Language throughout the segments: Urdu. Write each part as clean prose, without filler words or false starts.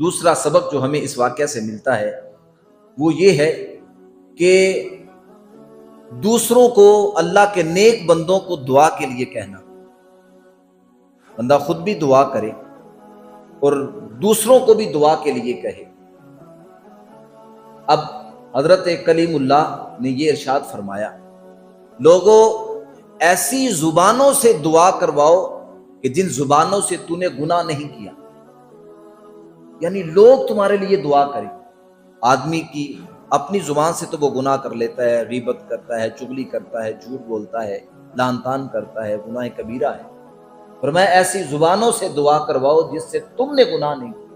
دوسرا سبق جو ہمیں اس واقعہ سے ملتا ہے وہ یہ ہے کہ دوسروں کو، اللہ کے نیک بندوں کو دعا کے لیے کہنا، بندہ خود بھی دعا کرے اور دوسروں کو بھی دعا کے لیے کہے۔ اب حضرت کلیم اللہ نے یہ ارشاد فرمایا، لوگوں ایسی زبانوں سے دعا کرواؤ کہ جن زبانوں سے تو نے گناہ نہیں کیا، یعنی لوگ تمہارے لیے دعا کریں۔ آدمی کی اپنی زبان سے تو وہ گناہ کر لیتا ہے، غیبت کرتا ہے، چغلی کرتا ہے، جھوٹ بولتا ہے، لعن طعن کرتا ہے، گناہ کبیرہ ہے، فرمایا ایسی زبانوں سے دعا کرواؤ جس سے تم نے گناہ نہیں کیا۔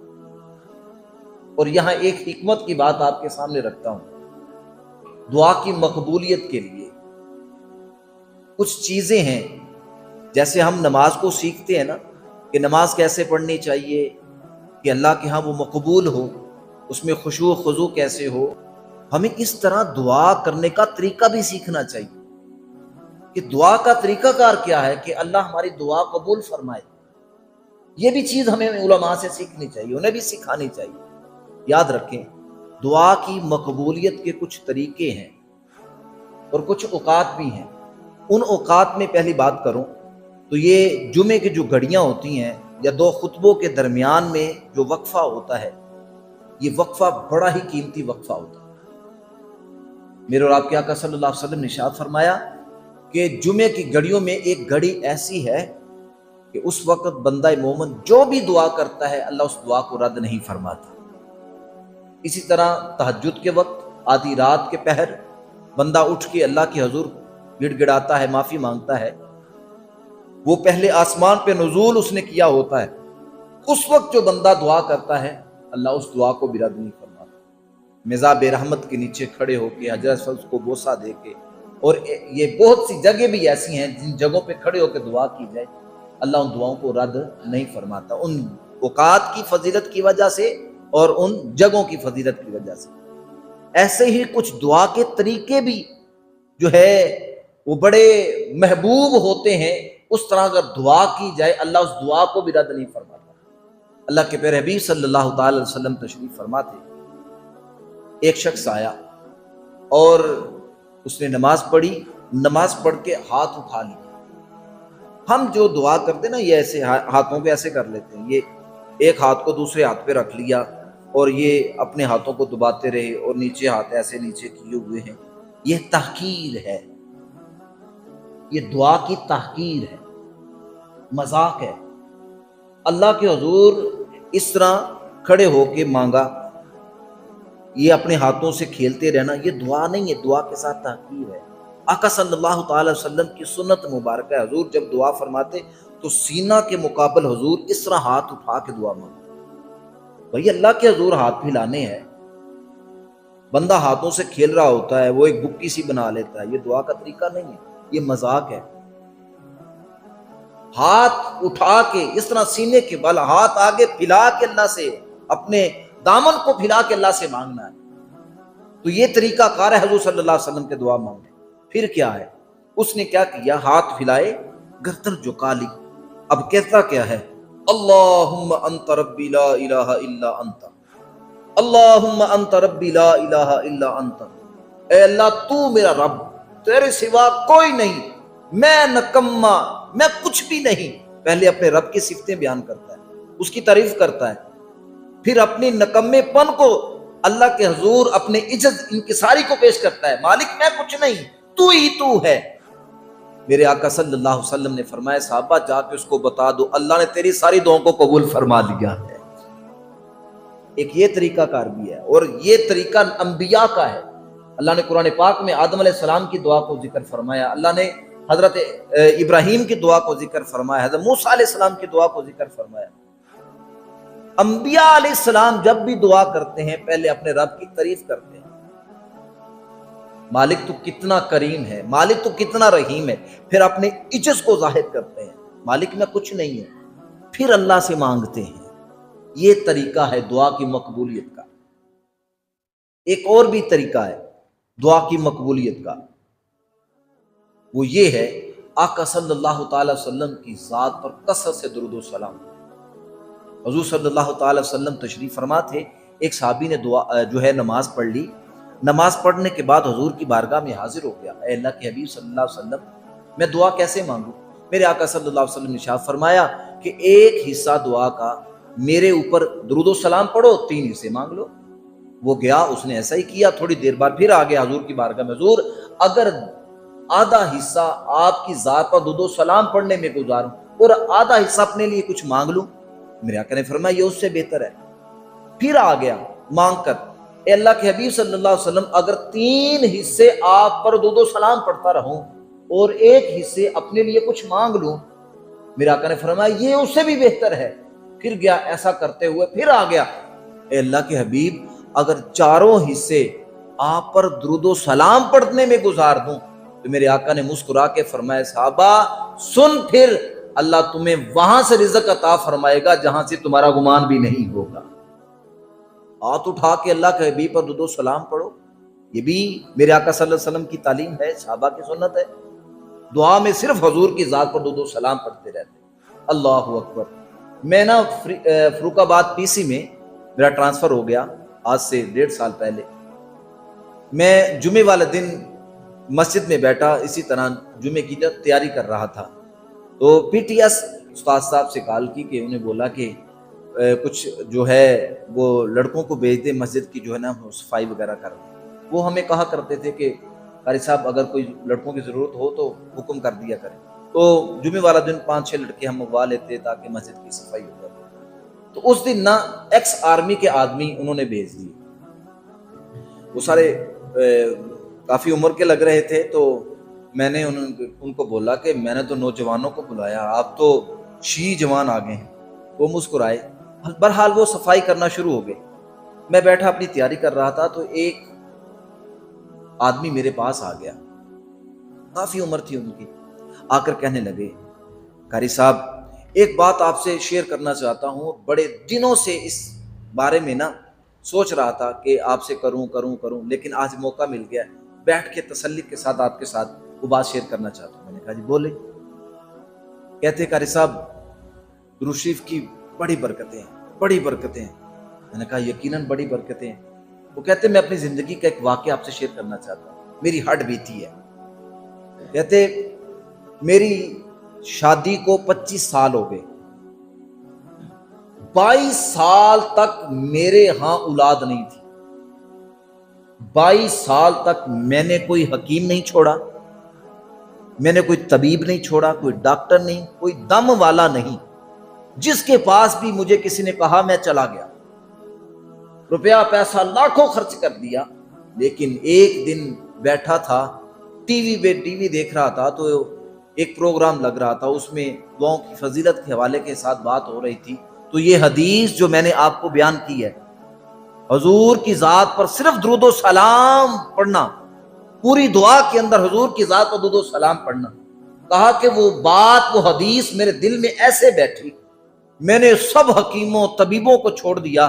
اور یہاں ایک حکمت کی بات آپ کے سامنے رکھتا ہوں، دعا کی مقبولیت کے لیے کچھ چیزیں ہیں، جیسے ہم نماز کو سیکھتے ہیں نا کہ نماز کیسے پڑھنی چاہیے کہ اللہ کے ہاں وہ مقبول ہو، اس میں خشوع و خضوع کیسے ہو، ہمیں اس طرح دعا کرنے کا طریقہ بھی سیکھنا چاہیے کہ دعا کا طریقہ کار کیا ہے کہ اللہ ہماری دعا قبول فرمائے۔ یہ بھی چیز ہمیں علماء سے سیکھنی چاہیے، انہیں بھی سکھانی چاہیے۔ یاد رکھیں، دعا کی مقبولیت کے کچھ طریقے ہیں اور کچھ اوقات بھی ہیں۔ ان اوقات میں پہلی بات کروں تو یہ جمعے کی جو گھڑیاں ہوتی ہیں یا دو خطبوں کے درمیان میں جو وقفہ ہوتا ہے، یہ وقفہ بڑا ہی قیمتی وقفہ ہوتا ہے۔ میرے اور آپ کے آقا صلی اللہ علیہ وسلم نے ارشاد فرمایا کہ جمعے کی گھڑیوں میں ایک گھڑی ایسی ہے کہ اس وقت بندہ مومن جو بھی دعا کرتا ہے اللہ اس دعا کو رد نہیں فرماتا۔ اسی طرح تہجد کے وقت، آدھی رات کے پہر، بندہ اٹھ کے اللہ کے حضور گڑ گڑاتا ہے، معافی مانگتا ہے، وہ پہلے آسمان پہ نزول اس نے کیا ہوتا ہے، اس وقت جو بندہ دعا کرتا ہے اللہ اس دعا کو بھی رد نہیں فرماتا۔ مزاب رحمت کے نیچے کھڑے ہو کے حجر اسود کو بوسہ دے کے، اور یہ بہت سی جگہ بھی ایسی ہیں جن جگہوں پہ کھڑے ہو کے دعا کی جائے اللہ ان دعاؤں کو رد نہیں فرماتا، ان اوقات کی فضیلت کی وجہ سے اور ان جگہوں کی فضیلت کی وجہ سے۔ ایسے ہی کچھ دعا کے طریقے بھی جو ہے وہ بڑے محبوب ہوتے ہیں، اس طرح اگر دعا کی جائے اللہ اس دعا کو بھی رد نہیں فرماتا۔ اللہ کے پیارے حبیب صلی اللہ تعالی علیہ وسلم تشریف فرما تھے، ایک شخص آیا اور اس نے نماز پڑھی، نماز پڑھ کے ہاتھ اٹھا لیا۔ ہم جو دعا کرتے نا یہ ایسے ہاتھوں پہ ایسے کر لیتے ہیں، یہ ایک ہاتھ کو دوسرے ہاتھ پہ رکھ لیا اور یہ اپنے ہاتھوں کو دباتے رہے اور نیچے ہاتھ ایسے نیچے کیے ہوئے ہیں، یہ تحقیر ہے، یہ دعا کی تحقیر ہے، مذاق ہے۔ اللہ کے حضور اس طرح کھڑے ہو کے مانگا، یہ اپنے ہاتھوں سے کھیلتے رہنا یہ دعا نہیں ہے، دعا کے ساتھ تحقیر ہے۔ آقا صلی اللہ تعالی وسلم کی سنت مبارکہ ہے، حضور جب دعا فرماتے تو سینہ کے مقابل حضور اس طرح ہاتھ اٹھا کے دعا مانگتے۔ بھئی اللہ کے حضور ہاتھ پھیلانے ہیں، بندہ ہاتھوں سے کھیل رہا ہوتا ہے، وہ ایک بکی سی بنا لیتا ہے، یہ دعا کا طریقہ نہیں ہے، یہ مذاق ہے۔ ہاتھ اٹھا کے اس طرح سینے کے بل، ہاتھ آگے پھیلا کے اللہ سے، اپنے دامن کو پھیلا کے اللہ سے مانگنا ہے، تو یہ طریقہ کار ہے حضور صلی اللہ علیہ وسلم کے دعا مانگنے۔ پھر کیا ہے، اس نے کیا کیا، ہاتھ پھیلائے، گردن جھکا لی، اب کہتا کیا ہے، اللہم انت ربی لا الہ الا انت، اللہم انت ربی لا الہ الا انت، اے اللہ تو میرا رب، تیرے سوا کوئی نہیں، میں نکما، میں کچھ بھی نہیں۔ پہلے اپنے رب کی صفتیں بیان کرتا ہے، اس کی تعریف کرتا ہے، پھر اپنی نکمے پن کو اللہ کے حضور اپنے عجز انکساری کو پیش کرتا ہے، مالک میں کچھ نہیں، تو ہی تو ہے۔ میرے آقا صلی اللہ علیہ وسلم نے فرمایا صحابہ جا کے اس کو بتا دو اللہ نے تیری ساری دعاؤں کو قبول فرما لیا ہے۔ ایک یہ طریقہ کار بھی ہے، اور یہ طریقہ انبیاء کا ہے۔ اللہ نے قرآن پاک میں آدم علیہ السلام کی دعا کو ذکر فرمایا، اللہ نے حضرت ابراہیم کی دعا کو ذکر فرمایا، حضرت موسیٰ علیہ السلام کی دعا کو ذکر فرمایا۔ انبیاء علیہ السلام جب بھی دعا کرتے ہیں پہلے اپنے رب کی تعریف کرتے ہیں، مالک تو کتنا کریم ہے، مالک تو کتنا رحیم ہے، پھر اپنے عجز کو ظاہر کرتے ہیں، مالک میں کچھ نہیں ہے، پھر اللہ سے مانگتے ہیں۔ یہ طریقہ ہے دعا کی مقبولیت کا۔ ایک اور بھی طریقہ ہے دعا کی مقبولیت کا، وہ یہ ہے آقا صلی اللہ تعالی وسلم کی ذات پر کثرت سے درود و سلام۔ حضور صلی اللہ تعالی وسلم تشریف فرما تھے. ایک صحابی نے دعا جو ہے نماز پڑھ لی. نماز پڑھنے کے بعد حضور کی بارگاہ میں حاضر ہو گیا. اے اللہ کے حبیب صلی اللہ علیہ وسلم, میں دعا کیسے مانگوں؟ میرے آقا صلی اللہ علیہ وسلم نے ارشاد فرمایا کہ ایک حصہ دعا کا میرے اوپر درود و سلام پڑھو, 3 حصے مانگ لو. وہ گیا, اس نے ایسا ہی کیا. تھوڑی دیر بعد پھر آ گیا حضور کی بارگاہ میں, حضور اگر آدھا حصہ آپ کی ذات پر درود و سلام پڑھنے میں گزاروں اور آدھا حصہ اپنے لیے کچھ مانگ لوں, میرے آقا نے فرمایا یہ اس سے بہتر ہے. پھر آ گیا مانگ کر, اے اللہ کے حبیب صلی اللہ علیہ وسلم اگر 3 حصے آپ پر درود و سلام پڑھتا رہوں اور 1 حصے اپنے لیے کچھ مانگ لوں, میرے آقا نے فرمایا یہ اس سے بھی بہتر ہے. پھر گیا, ایسا کرتے ہوئے پھر آ گیا, اے اللہ کے حبیب اگر 4 حصے آپ پر درود و سلام پڑھنے میں گزار دوں, تو میرے آقا نے مسکرا کے فرمایا صحابہ سن, پھر اللہ تمہیں وہاں سے رزق عطا فرمائے گا جہاں سے تمہارا گمان بھی نہیں ہوگا. ہاتھ اٹھا کے اللہ کے حبیب پر درود و سلام پڑھو. یہ بھی میرے آقا صلی اللہ علیہ وسلم کی تعلیم ہے, صحابہ کی سنت ہے. دعا میں صرف حضور کی ذات پر درود و سلام پڑھتے رہتے. اللہ اکبر. میں نا فروخ آباد پی سی میں میرا ٹرانسفر ہو گیا آج سے 1.5 سال پہلے. میں جمعے والے دن مسجد میں بیٹھا, اسی طرح جمعے کی تیاری کر رہا تھا, تو پی ٹی ایس استاد صاحب سے کال کی کہ انہیں بولا کہ کچھ جو ہے وہ لڑکوں کو بھیج دے مسجد کی جو ہے نا صفائی وغیرہ کر دیں. وہ ہمیں کہا کرتے تھے کہ قاری صاحب اگر کوئی لڑکوں کی ضرورت ہو تو حکم کر دیا کریں. تو جمعے والا دن 5-6 لڑکے ہم منگوا لیتے تاکہ مسجد کی صفائی ہو جاتی. تو اس دن نا ایکس آرمی کے آدمی انہوں نے بھیج دیے. وہ سارے کافی عمر کے لگ رہے تھے. تو میں نے ان کو بولا کہ میں نے تو نوجوانوں کو بلایا, آپ تو شیعہ جوان آ گئے ہیں. وہ مسکرائے. بہرحال وہ صفائی کرنا شروع ہو گئے. میں بیٹھا اپنی تیاری کر رہا تھا, تو ایک آدمی میرے پاس آ گیا, کافی عمر تھی ان کی. آ کر کہنے لگے قاری صاحب ایک بات آپ سے شیئر کرنا چاہتا ہوں, بڑے دنوں سے اس بارے میں نا سوچ رہا تھا کہ آپ سے کروں, لیکن آج موقع مل گیا, بیٹھ کے تسلی کے ساتھ آپ کے ساتھ وہ بات شیئر کرنا چاہتا ہوں. میں نے کہا جی بولے. کہتے قاری صاحب درود شریف کی بڑی برکتیں ہیں. میں نے کہا یقیناً بڑی برکتیں ہیں. وہ کہتے میں اپنی زندگی کا ایک واقعہ آپ سے شیئر کرنا چاہتا ہوں, میری ہٹ بیتی ہے. کہتے میری شادی کو 25 سال ہو گئے, 22 سال تک میرے ہاں اولاد نہیں تھی. 22 سال تک میں نے کوئی حکیم نہیں چھوڑا, میں نے کوئی طبیب نہیں چھوڑا, کوئی ڈاکٹر نہیں, کوئی دم والا نہیں. جس کے پاس بھی مجھے کسی نے کہا میں چلا گیا, روپیہ پیسہ لاکھوں خرچ کر دیا. لیکن ایک دن بیٹھا تھا ٹی وی دیکھ رہا تھا, تو ایک پروگرام لگ رہا تھا, اس میں دعاؤں کی فضیلت کے حوالے کے ساتھ بات ہو رہی تھی. تو یہ حدیث جو میں نے آپ کو بیان کی ہے, حضور کی ذات پر صرف درود و سلام پڑھنا, پوری دعا کے اندر حضور کی ذات پر درود و سلام پڑھنا, کہا کہ وہ بات, وہ حدیث میرے دل میں ایسے بیٹھی, میں نے سب حکیموں طبیبوں کو چھوڑ دیا.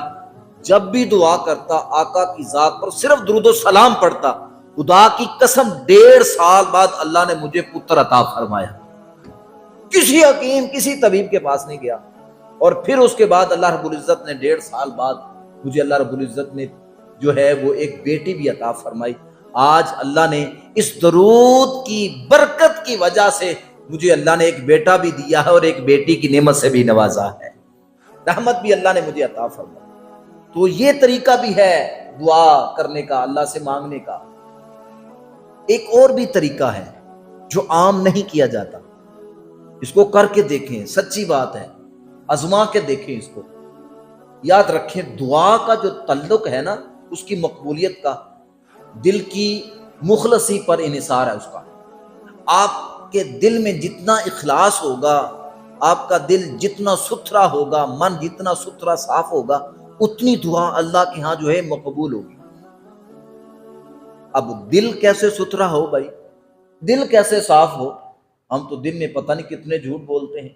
جب بھی دعا کرتا آقا کی ذات پر صرف درود و سلام پڑھتا, خدا کی قسم 1.5 سال بعد اللہ نے مجھے پتر عطا فرمایا. کسی حکیم کسی طبیب کے پاس نہیں گیا. اور پھر اس کے بعد اللہ رب العزت نے 1.5 سال بعد مجھے اللہ رب العزت نے جو ہے وہ ایک بیٹی بھی عطا فرمائی. آج اللہ نے اس درود کی برکت کی وجہ سے مجھے اللہ نے ایک بیٹا بھی دیا ہے اور ایک بیٹی کی نعمت سے بھی نوازا ہے. رحمت بھی اللہ نے مجھے عطا فرمائی. تو یہ طریقہ بھی ہے دعا کرنے کا, اللہ سے مانگنے کا. ایک اور بھی طریقہ ہے جو عام نہیں کیا جاتا, اس کو کر کے دیکھیں, سچی بات ہے, آزما کے دیکھیں اس کو. یاد رکھیں دعا کا جو تعلق ہے نا, اس کی مقبولیت کا دل کی مخلصی پر انحصار ہے اس کا. آپ کے دل میں جتنا اخلاص ہوگا, آپ کا دل جتنا ستھرا ہوگا, من جتنا ستھرا صاف ہوگا, اتنی دعا اللہ کے ہاں جو ہے مقبول ہوگی. اب دل کیسے ستھرا ہو بھائی, دل کیسے صاف ہو؟ ہم تو دن میں پتہ نہیں کتنے جھوٹ بولتے ہیں,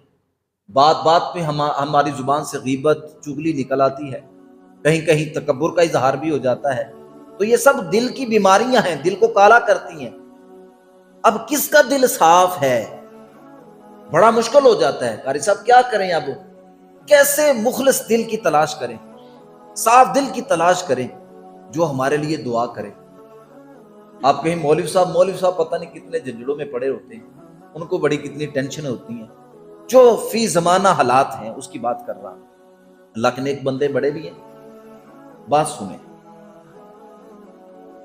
بات بات پہ ہماری زبان سے غیبت چغلی نکل آتی ہے, کہیں کہیں تکبر کا اظہار بھی ہو جاتا ہے. تو یہ سب دل کی بیماریاں ہیں, دل کو کالا کرتی ہیں. اب کس کا دل صاف ہے؟ بڑا مشکل ہو جاتا ہے. قاری صاحب کیا کریں؟ اب کیسے مخلص دل کی تلاش کریں، صاف دل کی تلاش کریں جو ہمارے لیے دعا کرے۔ آپ کہیں مولوی صاحب پتہ نہیں کتنے جھنجھڑوں میں پڑے ہوتے ہیں، ان کو بڑی کتنی ٹینشن ہوتی ہیں، جو فی زمانہ حالات ہیں اس کی بات کر رہا ہوں۔ اللہ کے نیک بندے بڑے بھی ہیں۔ بات سنیں،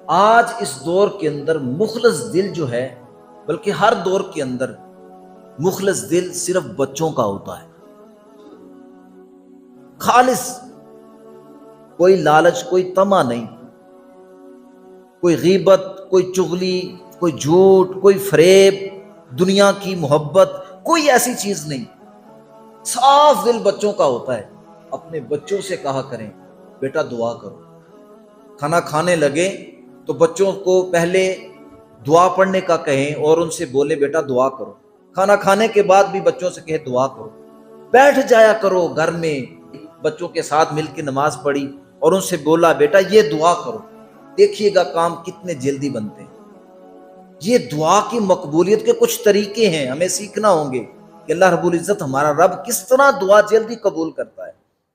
آج اس دور کے اندر مخلص دل جو ہے، بلکہ ہر دور کے اندر مخلص دل صرف بچوں کا ہوتا ہے، خالص، کوئی لالچ، کوئی طمع نہیں، کوئی غیبت، کوئی چغلی، کوئی جھوٹ، کوئی فریب، دنیا کی محبت، کوئی ایسی چیز نہیں۔ صاف دل بچوں کا ہوتا ہے۔ اپنے بچوں سے کہا کریں بیٹا دعا کرو، کھانا کھانے لگے تو بچوں کو پہلے دعا پڑھنے کا کہیں اور ان سے بولے بیٹا دعا کرو، کھانا کھانے کے بعد بھی بچوں سے کہے دعا کرو، بیٹھ جایا کرو گھر میں، بچوں کے ساتھ مل کے نماز پڑھی اور ان سے بولا بیٹا یہ دعا کرو، دیکھیے گا کام کتنے جلدی بنتے ہیں۔ یہ دعا کی مقبولیت کے کچھ طریقے ہیں، ہمیں سیکھنا ہوں گے کہ اللہ رب العزت ہمارا رب کس طرح دعا جلدی قبول کرتا ہے۔